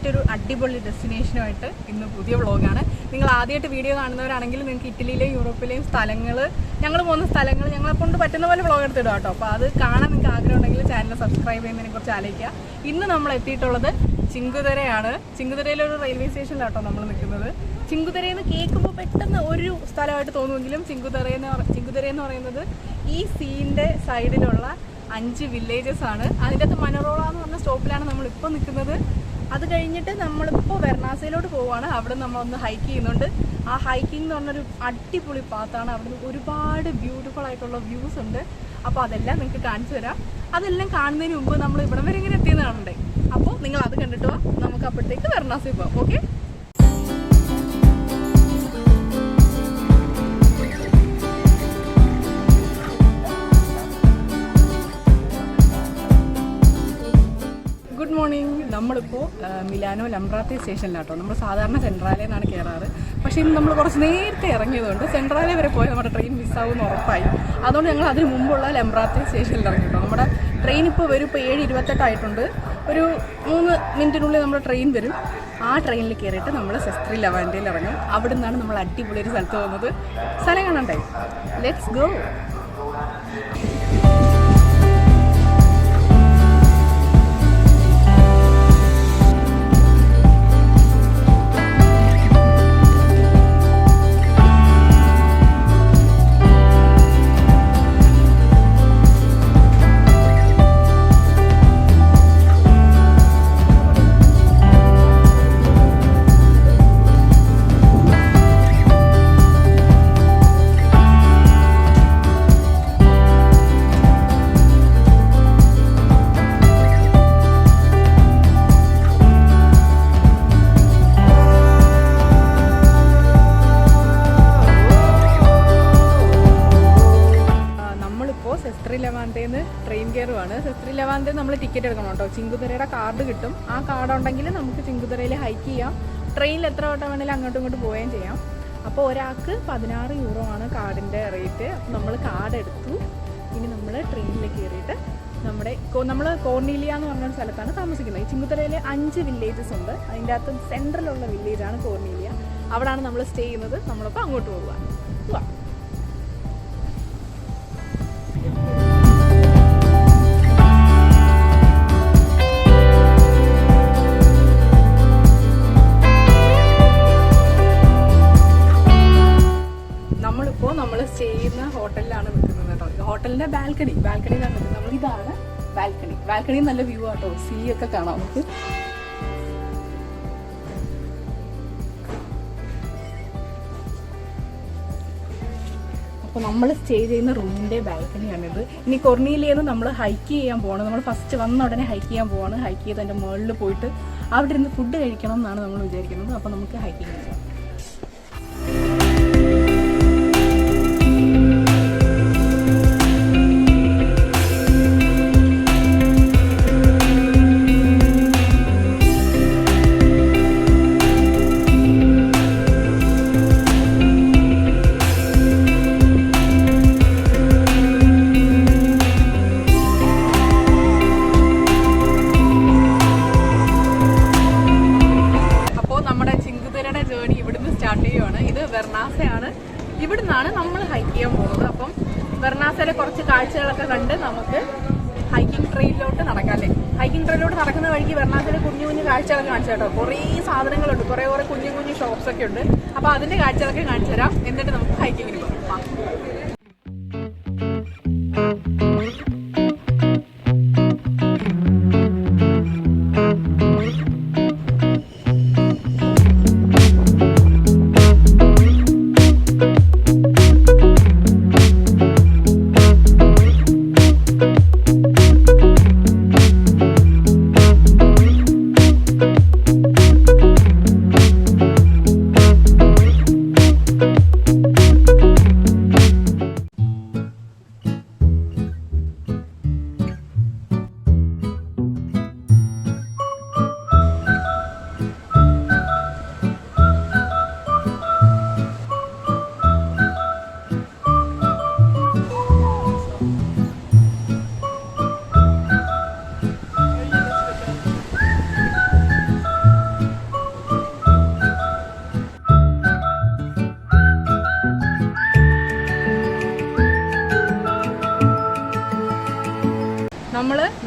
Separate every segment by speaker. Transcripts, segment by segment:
Speaker 1: മറ്റൊരു അടിപൊളി ഡെസ്റ്റിനേഷനുമായിട്ട് ഇന്ന് പുതിയ വ്ളോഗാണ്. നിങ്ങൾ ആദ്യമായിട്ട് വീഡിയോ കാണുന്നവരാണെങ്കിൽ നിങ്ങൾക്ക് ഇറ്റലിയിലെയും യൂറോപ്പിലെയും സ്ഥലങ്ങൾ, ഞങ്ങൾ പോകുന്ന സ്ഥലങ്ങൾ ഞങ്ങളെ കൊണ്ട് പറ്റുന്ന പോലെ വ്ളോഗ് എടുത്തിടുക കേട്ടോ. അപ്പോൾ അത് കാണാൻ നിങ്ങൾക്ക് ആഗ്രഹം ഉണ്ടെങ്കിൽ ചാനൽ സബ്സ്ക്രൈബ് ചെയ്യുന്നതിനെ കുറിച്ച് ആലോചിക്കുക. ഇന്ന് നമ്മൾ എത്തിയിട്ടുള്ളത് ചിങ്കുതെരയാണ്. ചിങ്കുതെരയിലൊരു റെയിൽവേ സ്റ്റേഷനിലാട്ടോ നമ്മൾ നിൽക്കുന്നത്. ചിങ്കുതെരയെന്ന് കേൾക്കുമ്പോൾ പെട്ടെന്ന് ഒരു സ്ഥലമായിട്ട് തോന്നുമെങ്കിലും ചിങ്കുതെര എന്ന് പറയുന്നത് ഈ സീൻ്റെ സൈഡിലുള്ള 5 വില്ലേജസ് ആണ്. അതിൻ്റെ അകത്ത് മനോറോള എന്ന് പറഞ്ഞ സ്റ്റോപ്പിലാണ് നമ്മളിപ്പോൾ നിൽക്കുന്നത്. അത് കഴിഞ്ഞിട്ട് നമ്മളിപ്പോൾ വെർണാസയിലോട്ട് പോവുകയാണ്. അവിടെ നമ്മളൊന്ന് ഹൈക്ക് ചെയ്യുന്നുണ്ട്. ആ ഹൈക്കിംഗ് എന്ന് പറഞ്ഞൊരു അടിപൊളി പാത്താണ്. അവിടെ ഒരുപാട് ബ്യൂട്ടിഫുൾ ആയിട്ടുള്ള വ്യൂസ് ഉണ്ട്. അപ്പോൾ അതെല്ലാം നിങ്ങൾക്ക് കാണിച്ചു തരാം. അതെല്ലാം കാണുന്നതിന് മുമ്പ് നമ്മൾ ഇവിടം വരെ ഇങ്ങനെ എത്തിയെന്ന് കാണണ്ടേ. അപ്പോൾ നിങ്ങൾ അത് കണ്ടിട്ട് പോവാം. നമുക്ക് അപ്പോഴത്തേക്ക് വെർണാസയിൽ പോവാം. ഓക്കെ. Good morning. നമ്മളിപ്പോൾ മിലാനോ ലംബ്രാത്തെ സ്റ്റേഷനിലാട്ടോ. നമ്മൾ സാധാരണ സെൻട്രാലയിൽ നിന്നാണ് കയറാറ്. പക്ഷേ ഇന്ന് നമ്മൾ കുറച്ച് നേരത്തെ ഇറങ്ങിയതുകൊണ്ട് സെൻട്രാലെ വരെ പോയി നമ്മുടെ ട്രെയിൻ മിസ്സാവുമെന്ന് ഉറപ്പായി. അതുകൊണ്ട് ഞങ്ങൾ അതിന് മുമ്പുള്ള ലംബ്രാത്തെ സ്റ്റേഷനിൽ ഇറങ്ങി കേട്ടോ. നമ്മുടെ ട്രെയിൻ ഇപ്പോൾ വരും. ഇപ്പോൾ 7:28 ആയിട്ടുണ്ട്. ഒരു 3 മിനിറ്റിനുള്ളിൽ നമ്മുടെ ട്രെയിൻ വരും. ആ ട്രെയിനിൽ കയറിയിട്ട് നമ്മൾ സെസ്ത്രി ലവാൻഡയിൽ ഇറങ്ങും. അവിടെ നിന്നാണ് നമ്മൾ അടിപൊളി ഒരു സ്ഥലത്ത് പോകുന്നത്. സ്ഥലം കാണണ്ടേ? Let's go. ട്രെയിൻ കയറുവാണ്. സെസ്ത്രി ലവാൻഡയിൽ നമ്മൾ ടിക്കറ്റ് എടുക്കണം കേട്ടോ. ചിങ്കുതെരയുടെ കാർഡ് കിട്ടും. ആ കാർഡ് ഉണ്ടെങ്കിൽ നമുക്ക് ചിങ്കുതെരയിൽ ഹൈക്ക് ചെയ്യാം. ട്രെയിനിൽ എത്ര വട്ടം വേണമെങ്കിലും അങ്ങോട്ടും ഇങ്ങോട്ടും പോവുകയും ചെയ്യാം. അപ്പോൾ ഒരാൾക്ക് 16 യൂറോ ആണ് കാർഡിൻ്റെ റേറ്റ്. അപ്പോൾ നമ്മൾ കാർഡ് എടുത്തു. ഇനി നമ്മൾ ട്രെയിനിൽ കയറിയിട്ട് നമ്മൾ കോർണീലിയ എന്ന് പറഞ്ഞൊരു സ്ഥലത്താണ് താമസിക്കുന്നത്. ഈ ചിങ്കുതെരയിൽ 5 വില്ലേജസ് ഉണ്ട്. അതിൻ്റെ അകത്ത് സെൻട്രലുള്ള വില്ലേജാണ് കോർണീലിയ. അവിടെയാണ് നമ്മൾ സ്റ്റേ ചെയ്യുന്നത്. നമ്മളിപ്പോൾ അങ്ങോട്ട് പോവുക. നമ്മൾ സ്റ്റേ ചെയ്യുന്ന ഹോട്ടലിലാണ് നിൽക്കുന്നത് കേട്ടോ. ഹോട്ടലിൻ്റെ ബാൽക്കണിയിലാണ് നിൽക്കുന്നത്. നമ്മളിതാണ് ബാൽക്കണി നല്ല വ്യൂ ആട്ടോ. സീ ഒക്കെ കാണാം നമുക്ക്. അപ്പോൾ നമ്മൾ സ്റ്റേ ചെയ്യുന്ന റൂമിൻ്റെ ബാൽക്കണിയാണിത്. ഇനി കൊർണീലിയെന്ന് നമ്മൾ ഹൈക്ക് ചെയ്യാൻ പോവാണ്. നമ്മൾ ഫസ്റ്റ് വന്ന ഉടനെ ഹൈക്ക് ചെയ്യാൻ പോവാണ്. ഹൈക്ക് ചെയ്ത് അതിൻ്റെ മുകളിൽ പോയിട്ട് അവിടെ ഇരുന്ന് ഫുഡ് കഴിക്കണം എന്നാണ് നമ്മൾ വിചാരിക്കുന്നത്. അപ്പോൾ നമുക്ക് ഹൈക്കിങ് ചെയ്യാം. വെർണാസയാണ്. ഇവിടുന്നാണ് നമ്മൾ ഹൈക്ക് ചെയ്യാൻ പോകുന്നത്. അപ്പം വെർണാസയിലെ കുറച്ച് കാഴ്ചകളൊക്കെ കണ്ട് നമുക്ക് ഹൈക്കിംഗ് ട്രെയിനിലോട്ട് നടക്കാം അല്ലേ. ഹൈക്കിംഗ് ട്രെയിനിലോട്ട് നടക്കുന്ന വഴിക്ക് വെർണാസയിലെ കുഞ്ഞു കുഞ്ഞു കാഴ്ചകളൊക്കെ കാണിച്ചു കേട്ടോ. കുറേ സാധനങ്ങളുണ്ട്, കുറേ കുഞ്ഞു കുഞ്ഞു ഷോപ്സ് ഒക്കെ ഉണ്ട്. അപ്പോൾ അതിൻ്റെ കാഴ്ചകളൊക്കെ കാണിച്ചു തരാം. എന്നിട്ട് നമുക്ക് ഹൈക്കിങ്ങിന് പോകാം.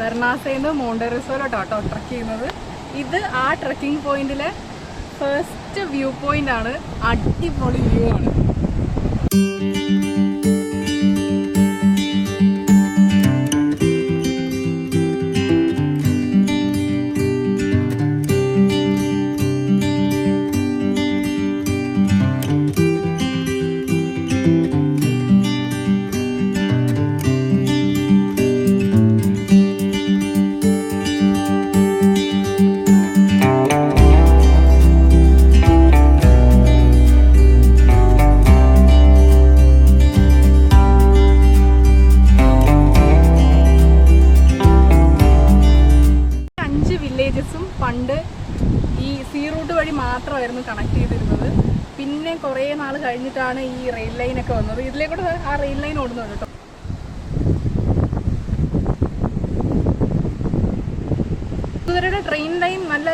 Speaker 1: വെർണാസയിൽ നിന്ന് മോണ്ടെറിസോലോട്ടോ ട്രക്ക് ചെയ്യുന്നത്. ഇത് ആ ട്രക്കിംഗ് പോയിന്റിലെ ഫസ്റ്റ് വ്യൂ പോയിന്റ് ആണ്. അടിപൊളി വ്യൂ ആണ്. പണ്ട് ഈ സീ റൂട്ട് വഴി മാത്രമായിരുന്നു കണക്ട് ചെയ്തിരുന്നത്. പിന്നെ കുറേ നാൾ കഴിഞ്ഞിട്ടാണ് ഈ റെയിൽ ലൈനൊക്കെ വന്നത്. ഇതിലേക്കൂടെ ആ റെയിൽ ലൈൻ ഓടുന്നുണ്ട് കേട്ടോ. കുതിരയുടെ ട്രെയിൻ ലൈൻ നല്ല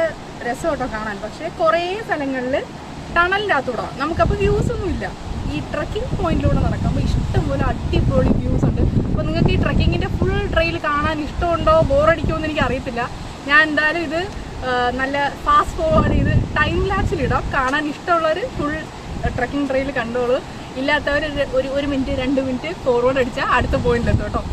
Speaker 1: രസം കേട്ടോ കാണാൻ. പക്ഷേ കുറേ സ്ഥലങ്ങളിൽ ടണലിൻ്റെ അകത്തൂടെ നമുക്കപ്പോൾ വ്യൂസ് ഒന്നുമില്ല. ഈ ട്രക്കിംഗ് പോയിന്റിലൂടെ നടക്കുമ്പോൾ ഇഷ്ടംപോലെ അടിപൊളി വ്യൂസ് ഉണ്ട്. അപ്പോൾ നിങ്ങൾക്ക് ഈ ട്രക്കിങ്ങിൻ്റെ ഫുൾ ട്രെയിൽ കാണാൻ ഇഷ്ടമുണ്ടോ ബോറടിക്കുമോ എന്ന് എനിക്ക് അറിയത്തില്ല. ഞാൻ എന്തായാലും ഇത് നല്ല ഫാസ്റ്റ് ഫോർവേഡ് ചെയ്ത് ടൈം ലാപ്സിലിടാം. കാണാൻ ഇഷ്ടമുള്ളവർ ഫുൾ ട്രക്കിംഗ് ട്രെയിൽ കണ്ടോളൂ. ഇല്ലാത്തവർ ഒരു മിനിറ്റ് 2 മിനിറ്റ് ഫോർവേഡ് അടിച്ചാൽ അടുത്ത പോയിന്റിലെത്തും കേട്ടോ.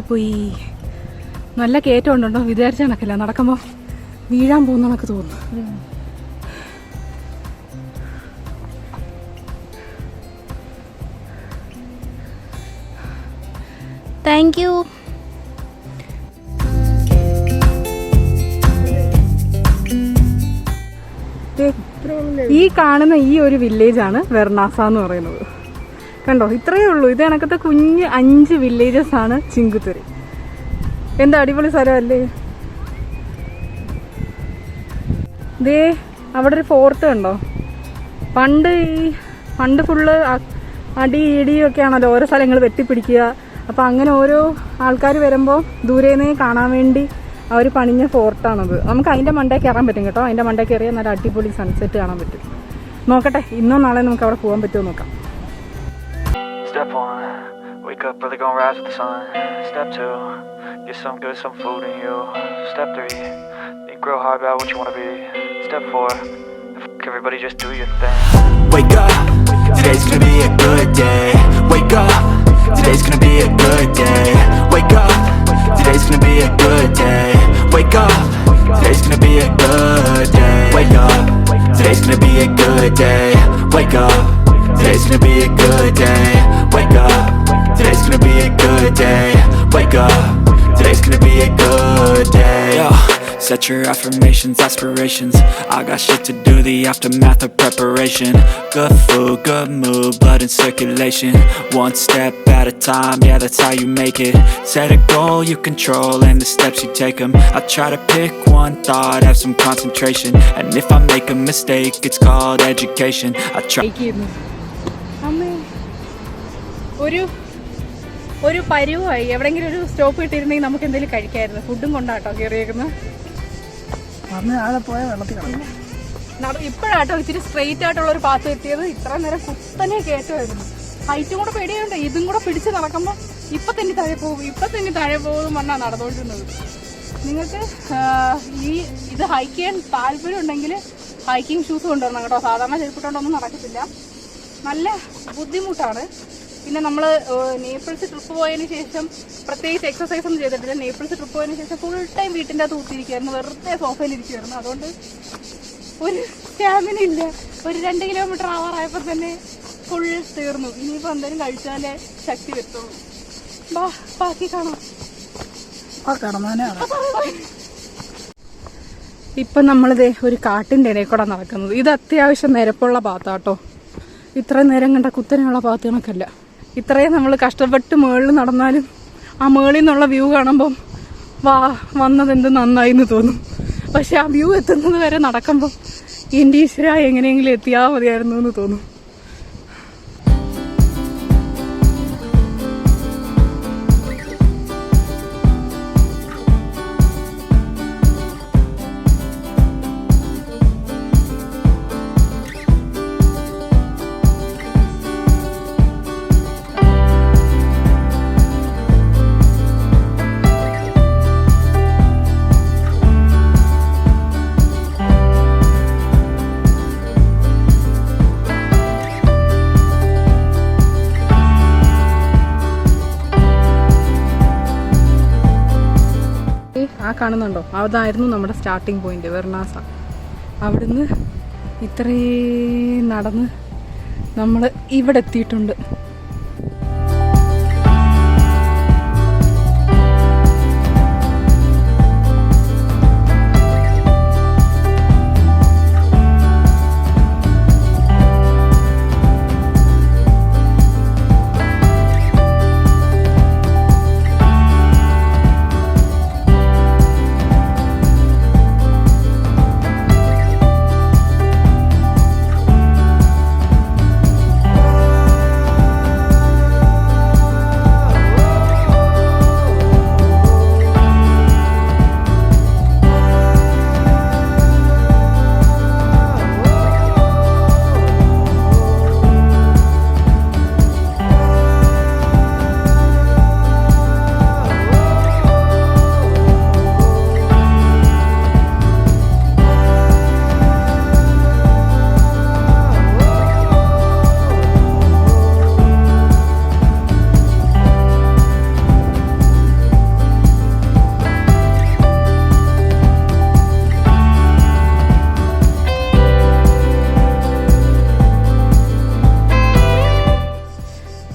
Speaker 1: പോയി നല്ല കയറ്റം ഉണ്ടോ വിചാരിച്ച കണക്കില്ല. നടക്കുമ്പോൾ വീഴാൻ പോകുന്ന കണക്ക് തോന്നുന്നു. Thank you. ഈ കാണുന്ന ഈ ഒരു വില്ലേജാണ് വെർണാസ എന്ന് പറയുന്നത്. കണ്ടോ, ഇത്രയേ ഉള്ളൂ. ഇത് കണക്കത്തെ കുഞ്ഞ് 5 വില്ലേജസ് ആണ് ചിങ്കുത്തുരി. എന്താ അടിപൊളി സ്ഥലമല്ലേ. ദേ അവിടെ ഒരു ഫോർട്ട് കണ്ടോ. പണ്ട് ഫുള്ള് ഇടിയൊക്കെ ആണല്ലോ ഓരോ സ്ഥലങ്ങൾ വെട്ടിപ്പിടിക്കുക. അപ്പം അങ്ങനെ ഓരോ ആൾക്കാർ വരുമ്പോൾ ദൂരേന്നേ കാണാൻ വേണ്ടി അവർ പണിഞ്ഞ ഫോർട്ടാണത്. നമുക്ക് അതിൻ്റെ മണ്ടേ കയറാൻ പറ്റും കേട്ടോ. അതിൻ്റെ മണ്ടേ കയറിയാൽ നല്ല അടിപൊളി സൺസെറ്റ് കാണാൻ പറ്റും. നോക്കട്ടെ, ഇന്നോ നാളെ നമുക്ക് അവിടെ പോകാൻ patumo നോക്കാം.
Speaker 2: Step 1, wake up early, gonna rise with the sun. Step 2, get some good, some food in you. Step 3, think real hard about what you wanna be. Step 4, everybody just do your thing. Wake up, today's gonna be a good day. Wake up, today's gonna be a good day. Wake up, today's gonna be a good day. Wake up, today's gonna be a good day. Wake up, today's gonna be a good day. Wake up, today's gonna be a good day. Wake up, today's gonna be a good day. Wake up, today's gonna be a good day. Yo, set your affirmations, aspirations. I got shit to do, the aftermath of preparation. Good food, good mood, blood in circulation. One step at a time, yeah, that's how you make it. Set a goal you control and the steps you take them. I try to pick one thought, have some concentration. And if I make a mistake, it's called education. I try. ഒരു പരുവായി. എവിടെയെങ്കിലും ഒരു stop കിട്ടിയിരുന്നെങ്കിൽ നമുക്ക് എന്തെങ്കിലും കഴിക്കായിരുന്നു. ഫുഡും കൊണ്ടാട്ടോ കയറിയേക്കുന്നത്. ഇപ്പോഴാട്ടോ ഇച്ചിരി straight ആയിട്ടുള്ള ഒരു പാത്ത് കിട്ടിയത്. ഇത്ര നേരം കുത്തനെ കയറ്റമായിരുന്നു. ഹൈറ്റും കൂടെ പേടിയുണ്ട്. ഇതും കൂടെ പിടിച്ച് നടക്കുമ്പോൾ ഇപ്പം തന്നെ താഴെ പോകും പറഞ്ഞാൽ നടന്നുകൊണ്ടിരുന്നത്. നിങ്ങൾക്ക് ഇത് ഹൈക്ക് ചെയ്യാൻ താല്പര്യം ഉണ്ടെങ്കിൽ ഹൈക്കിംഗ് ഷൂസ് കൊണ്ടുവരണം കേട്ടോ. സാധാരണ ചെരുപ്പിട്ടോണ്ടൊന്നും നടക്കത്തില്ല. നല്ല ബുദ്ധിമുട്ടാണ്. പിന്നെ നമ്മൾ നേപ്പിൾസ് ട്രിപ്പ് പോയതിന് ശേഷം പ്രത്യേകിച്ച് എക്സസൈസ് ഒന്നും ചെയ്തിട്ടില്ല. നേപ്പിൾസ് ട്രിപ്പ് പോയതിന് ശേഷം ഫുൾ ടൈം വീട്ടിൻ്റെ അകത്ത് ഊത്തിരിക്കുമായിരുന്നു. വെറുതെ സോഫയിലിരിക്കുമായിരുന്നു. അതുകൊണ്ട് ഒരു സ്റ്റാമിന ഇല്ല. ഒരു 2 കിലോമീറ്റർ ആവാറായപ്പോൾ തന്നെ ഫുൾ തീർന്നു. ഇനിയിപ്പോൾ എന്തെങ്കിലും കഴിച്ചാലേ ശക്തി വരുത്തുള്ളൂ. ബാക്കി കാണാം. ഇപ്പം നമ്മളിതേ ഒരു കാട്ടിൻ്റെ ഇടയിൽ കൂടെ നടക്കുന്നത്. ഇത് അത്യാവശ്യം നിരപ്പുള്ള പാത്താട്ടോ. ഇത്രയും നേരം കണ്ട കുത്തനെയുള്ള പാത്ത് കണക്കല്ല. ഇത്രയും നമ്മൾ കഷ്ടപ്പെട്ട് മുകളിൽ നടന്നാലും ആ മുകളിൽ നിന്നുള്ള വ്യൂ കാണുമ്പം വന്നത് എന്ത് നന്നായി എന്ന് തോന്നും. പക്ഷെ ആ വ്യൂ എത്തുന്നത് വരെ നടക്കുമ്പം
Speaker 1: എൻ്റെ ഈശ്വര എങ്ങനെയെങ്കിലും എത്തിയാൽ മതിയായിരുന്നു എന്ന് തോന്നും. ആ കാണുന്നുണ്ടോ, അതായിരുന്നു നമ്മുടെ സ്റ്റാർട്ടിങ് പോയിന്റ് വെർണാസ. അവിടുന്ന് ഇത്രയും നടന്ന് നമ്മൾ ഇവിടെ എത്തിയിട്ടുണ്ട്.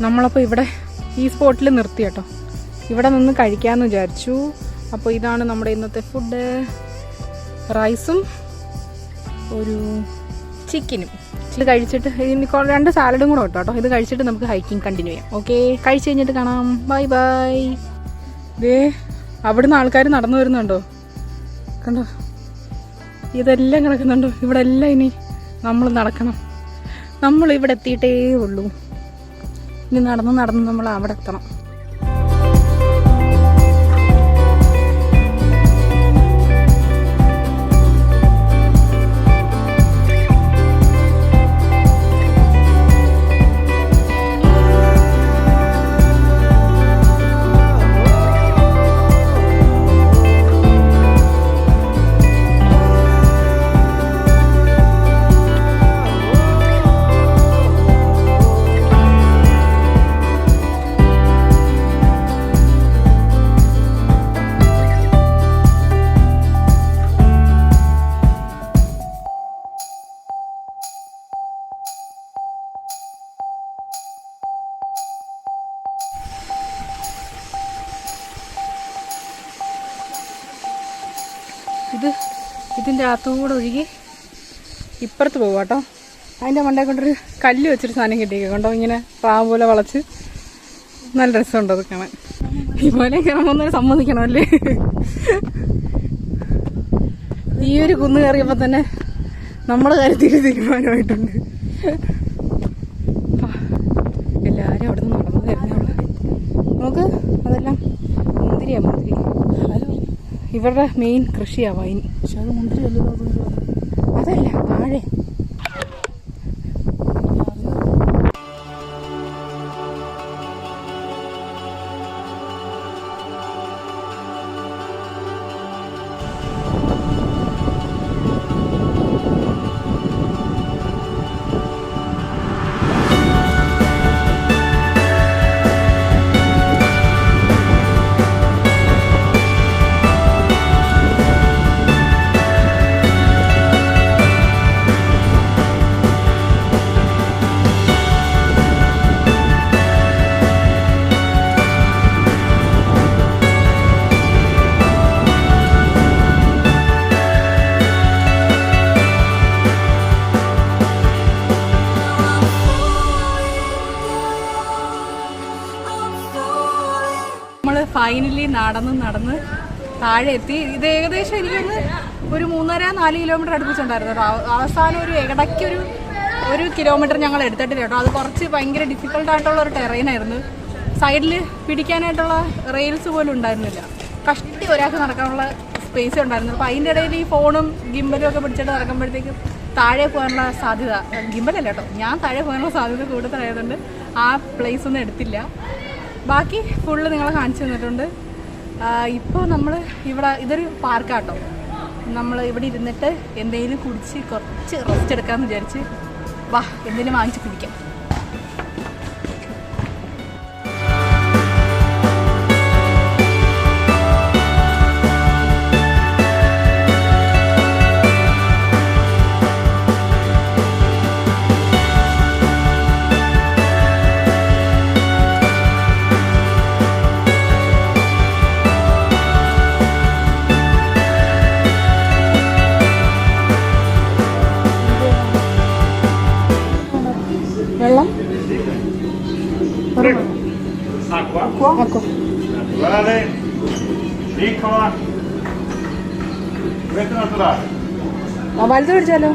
Speaker 1: നമ്മളപ്പോൾ ഇവിടെ ഈ സ്പോട്ടിൽ നിർത്തി കേട്ടോ. ഇവിടെ നിന്ന് കഴിക്കാമെന്ന് വിചാരിച്ചു. അപ്പോൾ ഇതാണ് നമ്മുടെ ഇന്നത്തെ ഫുഡ്. റൈസും ഒരു ചിക്കനും. ഇത് കഴിച്ചിട്ട് ഇനി 2 സാലഡും കൂടെ കേട്ടോ. ഇത് കഴിച്ചിട്ട് നമുക്ക് ഹൈക്കിങ് കണ്ടിന്യൂ ചെയ്യാം. ഓക്കെ, കഴിച്ച് കഴിഞ്ഞിട്ട് കാണാം. Bye bye. ദേ അവിടുന്ന് ആൾക്കാർ നടന്നു വരുന്നുണ്ടോ, കണ്ടോ? ഇതെല്ലാം കിടക്കുന്നുണ്ടോ? ഇവിടെ എല്ലാം ഇനി നമ്മൾ നടക്കണം. നമ്മൾ ഇവിടെ എത്തിയിട്ടേ ഉള്ളൂ. ഇനി നടന്ന് നമ്മൾ അവിടെ എത്തണം. ഇതിൻ്റെ അകത്തുകൂടെ ഒഴുകി ഇപ്പുറത്ത് പോകും കേട്ടോ. അതിൻ്റെ മണ്ടേ കൊണ്ടൊരു കല്ല് വെച്ചൊരു സാധനം കിട്ടിയേക്കും കണ്ടോ, ഇങ്ങനെ പ്രാവ് പോലെ വളച്ച്. നല്ല രസമുണ്ട് അത് കാണാൻ. ഈ പോലെ കയറുമ്പോൾ സമ്മതിക്കണം അല്ലേ. ഈ ഒരു കുന്ന് കയറിയപ്പോൾ തന്നെ നമ്മുടെ കാര്യത്തിൽ തീരുമാനമായിട്ടുണ്ട്. എല്ലാവരും അവിടെ നിന്ന് നടന്നു തരുന്നുള്ളൂ. നമുക്ക് അതെല്ലാം മുന്തിരിയാ. മുന്തിരി ഇവരുടെ മെയിൻ കൃഷിയാ വൈൻ. പക്ഷെ അത് മുന്തിരി അതല്ല, താഴെ. ഫൈനലി നടന്ന് താഴെ എത്തി. ഇത് ഏകദേശം എനിക്കൊന്ന് ഒരു 3.5-4 കിലോമീറ്റർ അടുപ്പിച്ചുണ്ടായിരുന്നു കേട്ടോ. അവസാനം ഒരു ഇടയ്ക്ക് ഒരു കിലോമീറ്റർ ഞങ്ങൾ എടുത്തിട്ടില്ല കേട്ടോ. അത് കുറച്ച് ഭയങ്കര ഡിഫിക്കൽട്ടായിട്ടുള്ള ഒരു ടെറൈനായിരുന്നു. സൈഡിൽ പിടിക്കാനായിട്ടുള്ള റെയിൽസ് പോലും ഉണ്ടായിരുന്നില്ല. കഷ്ടി ഒരാൾക്ക് നടക്കാനുള്ള സ്പേസ് ഉണ്ടായിരുന്നു. അപ്പോൾ അതിൻ്റെ ഇടയിൽ ഈ ഫോണും ഗിംബലും ഒക്കെ പിടിച്ചിട്ട് നടക്കുമ്പോഴത്തേക്കും താഴെ പോകാനുള്ള സാധ്യത, ഗിംബലല്ല കേട്ടോ, ഞാൻ താഴെ പോകാനുള്ള സാധ്യത കൂടുതലായതുകൊണ്ട് ആ പ്ലേസ് ഒന്നും എടുത്തില്ല. ബാക്കി ഫുള്ള് നിങ്ങളെ കാണിച്ചു തന്നിട്ടുണ്ട്. ഇപ്പോൾ നമ്മൾ ഇവിടെ ഇതൊരു പാർക്കാട്ടോ. നമ്മൾ ഇവിടെ ഇരുന്നിട്ട് എന്തെങ്കിലും കുടിച്ച് കുറച്ച് റെസ്റ്റ് എടുക്കാമെന്ന് വിചാരിച്ച് വാ എന്തെങ്കിലും വാങ്ങിച്ച് കുടിക്കാം. വെള്ളം
Speaker 3: Acqua naturale, piccola, questo naturale.
Speaker 1: വലുത് പിടിച്ചാലോ?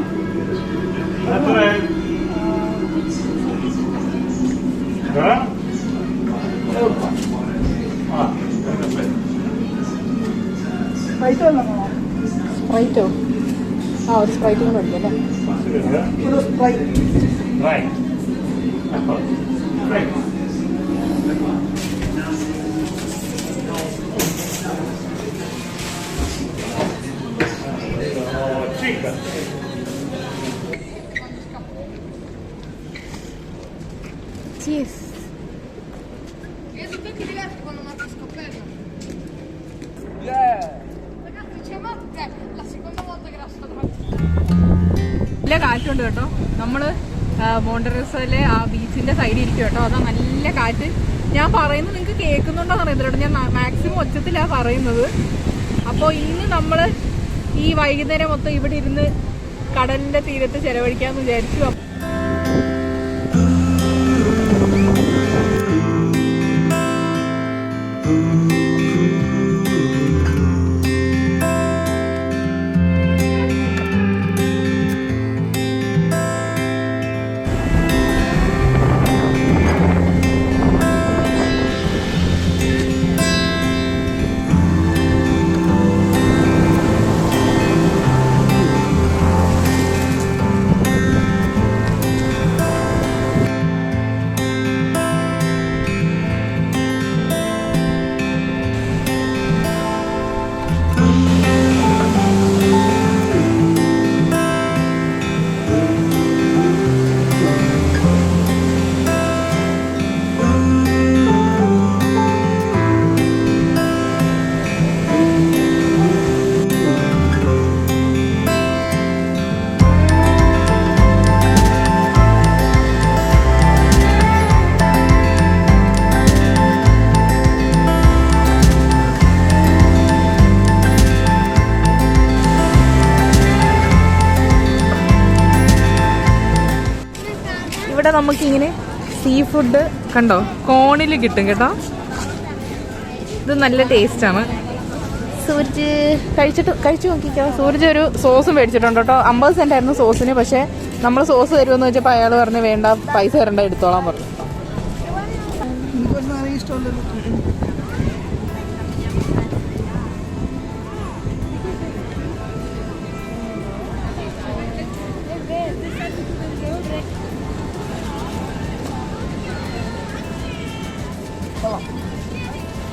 Speaker 3: Naturale. Però?
Speaker 1: സ്പ്രൈറ്റോ? ആ ഒരു സ്പ്രൈറ്റ് കൂടെ എടുക്കും അല്ലേ? ഒരു sprite.
Speaker 3: Vai. Ecco. Prego. Cinque.
Speaker 1: Cheers.
Speaker 4: Io sono tutti diversi quando Marco scoperto. Ragazzi, c'è Marco, è la seconda volta che la sto
Speaker 1: നല്ല കാറ്റുണ്ട് കേട്ടോ. നമ്മൾ മോണ്ടറോസയിലെ ആ ബീച്ചിൻ്റെ സൈഡിൽ ഇരിക്കും കേട്ടോ. അതാ നല്ല കാറ്റ്. ഞാൻ പറയുന്നത് നിങ്ങൾക്ക് കേൾക്കുന്നുണ്ടോ എന്ന് അറിയത്തില്ല കേട്ടോ. ഞാൻ മാക്സിമം ഒച്ചത്തിലാണ് പറയുന്നത്. അപ്പോൾ ഇന്ന് നമ്മൾ ഈ വൈകുന്നേരം മൊത്തം ഇവിടെ ഇരുന്ന് കടലിൻ്റെ തീരത്ത് ചിലവഴിക്കാമെന്ന് വിചാരിച്ചു. ഇവിടെ നമുക്കിങ്ങനെ സീ ഫുഡ് കണ്ടോ കോണിൽ കിട്ടും കേട്ടോ. ഇത് നല്ല ടേസ്റ്റാണ്. സൂരജ് കഴിച്ചു നോക്കിക്കോ. സൂരജ് ഒരു സോസും മേടിച്ചിട്ടുണ്ട് കേട്ടോ. 50 സെന്റ് ആയിരുന്നു സോസിന്. പക്ഷേ നമ്മൾ സോസ് തരുമെന്ന് വെച്ചപ്പോൾ അയാൾ പറഞ്ഞു വേണ്ട, പൈസ തരണ്ട, എടുത്തോളാൻ പറഞ്ഞു.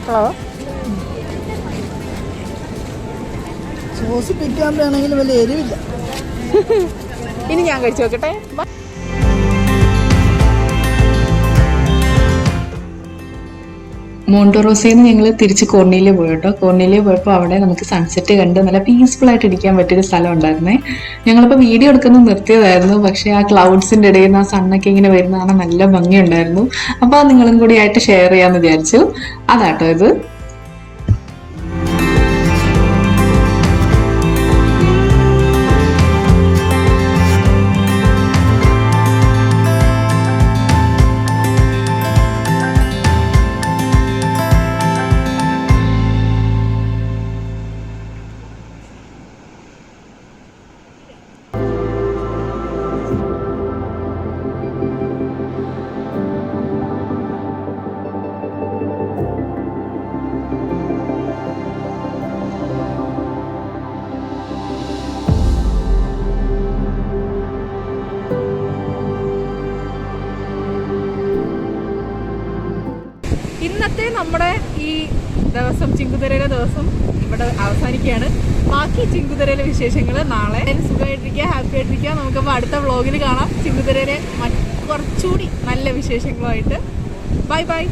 Speaker 1: ഹലോ,
Speaker 5: സോസ് പിക്കാമ്പയാണെങ്കിൽ വലിയ എരിവില്ല.
Speaker 1: ഇനി ഞാൻ കഴിച്ചു നോക്കട്ടെ.
Speaker 6: മോണ്ടോറോസയിൽ നിന്ന് ഞങ്ങൾ തിരിച്ച് കോർണിയിൽ പോയി കേട്ടോ. കോർണിയിൽ പോയപ്പോൾ അവിടെ നമുക്ക് സൺസെറ്റ് കണ്ട് നല്ല പീസ്ഫുൾ ആയിട്ട് ഇരിക്കാൻ പറ്റിയൊരു സ്ഥലം ഉണ്ടായിരുന്നേ. ഞങ്ങളിപ്പോൾ വീഡിയോ എടുക്കുന്നത് നിർത്തിയതായിരുന്നു. പക്ഷേ ആ ക്ലൗഡ്സിൻ്റെ ഇടയിൽ നിന്ന് ആ സണ്ണൊക്കെ ഇങ്ങനെ വരുന്നതാണ് നല്ല ഭംഗിയുണ്ടായിരുന്നു. അപ്പോൾ അത് നിങ്ങളും കൂടി ആയിട്ട് ഷെയർ ചെയ്യാമെന്ന് വിചാരിച്ചു. അതാട്ടോ ഇത്.
Speaker 1: നമ്മുടെ ഈ ദിവസം ചിങ്കുതിരയിലെ ദിവസം ഇവിടെ അവസാനിക്കുകയാണ്. ബാക്കി ചിങ്കുതിരയിലെ വിശേഷങ്ങൾ നാളെ. സുഖമായിട്ടിരിക്കുക, ഹാപ്പി ആയിട്ടിരിക്കുക. നമുക്കപ്പോൾ അടുത്ത വ്ളോഗിൽ കാണാം ചിങ്കുതിരയിലെ കുറച്ചുകൂടി നല്ല വിശേഷങ്ങളുമായിട്ട്. Bye bye.